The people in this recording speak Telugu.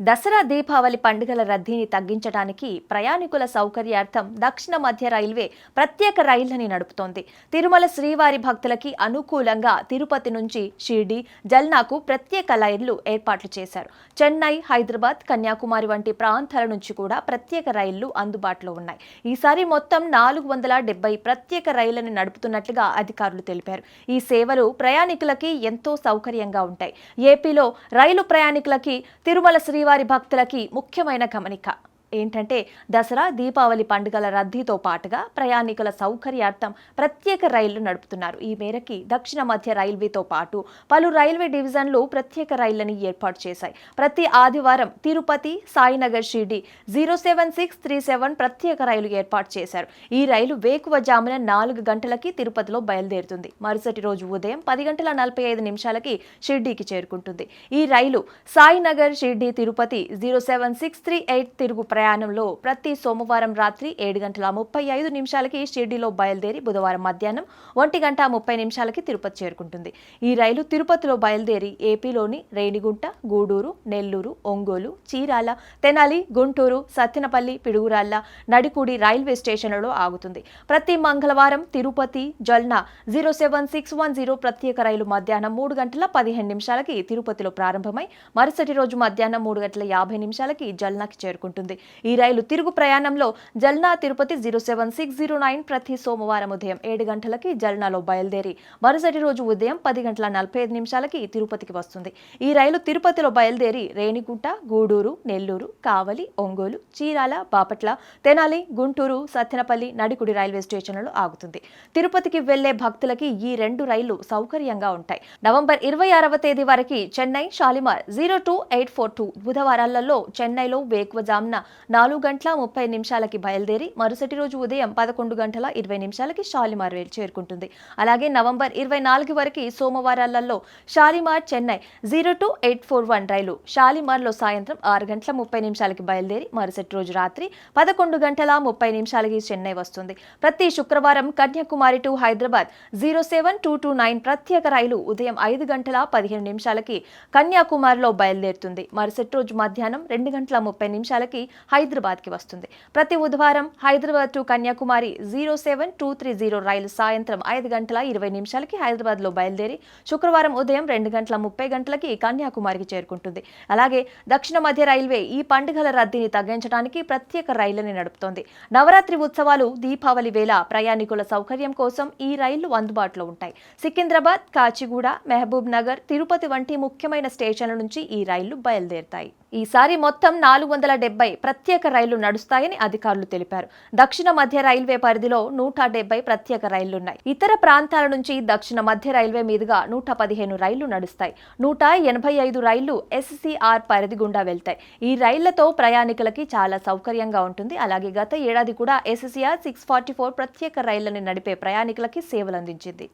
దసరా దీపావళి పండుగల రద్దీని తగ్గించడానికి ప్రయాణికుల సౌకర్యార్థం దక్షిణ మధ్య రైల్వే ప్రత్యేక రైళ్లని నడుపుతోంది. తిరుమల శ్రీవారి భక్తులకి అనుకూలంగా తిరుపతి నుంచి షిర్డీ, జల్నాకు ప్రత్యేక రైళ్లు ఏర్పాట్లు చేశారు. చెన్నై, హైదరాబాద్, కన్యాకుమారి వంటి ప్రాంతాల నుంచి కూడా ప్రత్యేక రైళ్లు అందుబాటులో ఉన్నాయి. ఈసారి మొత్తం 470 ప్రత్యేక రైళ్లను నడుపుతున్నట్లుగా అధికారులు తెలిపారు. ఈ సేవలు ప్రయాణికులకి ఎంతో సౌకర్యంగా ఉంటాయి. ఏపీలో రైలు ప్రయాణికులకి తిరుమల శ్రీవారి భక్తులకి ముఖ్యమైన గమనిక ఏంటంటే దసరా, దీపావళి పండుగల రద్దీతో పాటుగా ప్రయాణికుల సౌకర్యార్థం ప్రత్యేక రైళ్లు నడుపుతున్నారు. ఈ మేరకి దక్షిణ మధ్య రైల్వేతో పాటు పలు రైల్వే డివిజన్లు ప్రత్యేక రైళ్లని ఏర్పాటు చేశాయి. ప్రతి ఆదివారం తిరుపతి, సాయినగర్, షిర్డీ 07637 ప్రత్యేక రైలు ఏర్పాటు చేశారు. ఈ రైలు వేకువజామున 4 గంటలకి తిరుపతిలో బయలుదేరుతుంది. మరుసటి రోజు ఉదయం 10:45 షిర్డీకి చేరుకుంటుంది. ఈ రైలు సాయినగర్, షిర్డీ, తిరుపతి 07638 తిరుగు ప్రయాణంలో ప్రతి సోమవారం రాత్రి 7:35 షిర్డీలో బయలుదేరి బుధవారం మధ్యాహ్నం 1:30 తిరుపతి చేరుకుంటుంది. ఈ రైలు తిరుపతిలో బయలుదేరి ఏపీలోని రేణిగుంట, గూడూరు, నెల్లూరు, ఒంగోలు, చీరాల, తెనాలి, గుంటూరు, సత్తెనపల్లి, పిడుగురాళ్ల, నడికుడి రైల్వే స్టేషన్లలో ఆగుతుంది. ప్రతి మంగళవారం తిరుపతి, జల్నా 07610 ప్రత్యేక రైలు మధ్యాహ్నం 3:15 తిరుపతిలో ప్రారంభమై మరుసటి రోజు మధ్యాహ్నం 3:50 జల్నాకి చేరుకుంటుంది. ఈ రైలు తిరుగు ప్రయాణంలో జల్నా, తిరుపతి 07609 ప్రతి సోమవారం ఉదయం 7 గంటలకి జల్నాలో బయలుదేరి మరుసటి రోజు ఉదయం 10:45 తిరుపతికి వస్తుంది. ఈ రైలు తిరుపతిలో బయలుదేరి రేణిగుంట, గూడూరు, నెల్లూరు, కావలి, ఒంగోలు, చీరాల, బాపట్ల, తెనాలి, గుంటూరు, సత్తెనపల్లి, నడికుడి రైల్వే స్టేషన్లలో ఆగుతుంది. తిరుపతికి వెళ్లే భక్తులకి ఈ 2 రైళ్లు సౌకర్యంగా ఉంటాయి. నవంబర్ 26వ తేదీ వరకు చెన్నై, షాలిమార్ 02842 బుధవారాలలో చెన్నైలో వేకువజామున 4:30 బయలుదేరి మరుసటి రోజు ఉదయం 11:20 షాలిమార్ చేరుకుంటుంది. అలాగే నవంబర్ 24 వరకు సోమవారాలలో షాలిమార్, చెన్నై 02841 రైలు షాలిమార్లో సాయంత్రం 6:30 బయలుదేరి మరుసటి రోజు రాత్రి 11:30 చెన్నై వస్తుంది. ప్రతి శుక్రవారం కన్యాకుమారి టు హైదరాబాద్ 07229 ప్రత్యేక రైలు ఉదయం 5:15 కన్యాకుమారిలో బయలుదేరుతుంది. మరుసటి రోజు మధ్యాహ్నం 2:30 హైదరాబాద్కి వస్తుంది. ప్రతి బుధవారం హైదరాబాద్ టు కన్యాకుమారి 07230 రైలు సాయంత్రం 5:20 హైదరాబాద్లో బయలుదేరి శుక్రవారం ఉదయం 2:30 కన్యాకుమారికి చేరుకుంటుంది. అలాగే దక్షిణ మధ్య రైల్వే ఈ పండుగల రద్దీని తగ్గించడానికి ప్రత్యేక రైళ్లని నడుపుతోంది. నవరాత్రి ఉత్సవాలు, దీపావళి వేళ ప్రయాణికుల సౌకర్యం కోసం ఈ రైళ్లు అందుబాటులో ఉంటాయి. సికింద్రాబాద్, కాచిగూడ, మహబూబ్ నగర్, తిరుపతి వంటి ముఖ్యమైన స్టేషన్ల నుంచి ఈ రైళ్లు బయలుదేరుతాయి. ఈసారి మొత్తం 470 ప్రత్యేక రైళ్లు నడుస్తాయని అధికారులు తెలిపారు. దక్షిణ మధ్య రైల్వే పరిధిలో 170 ప్రత్యేక రైళ్లున్నాయి. ఇతర ప్రాంతాల నుంచి దక్షిణ మధ్య రైల్వే మీదుగా 115 రైళ్లు నడుస్తాయి. 185 రైళ్లు SCR పరిధి గుండా వెళ్తాయి. ఈ రైళ్లతో ప్రయాణికులకి చాలా సౌకర్యంగా ఉంటుంది. అలాగే గత ఏడాది కూడా SCR 644 ప్రత్యేక రైళ్లను నడిపే ప్రయాణికులకి సేవలందించింది.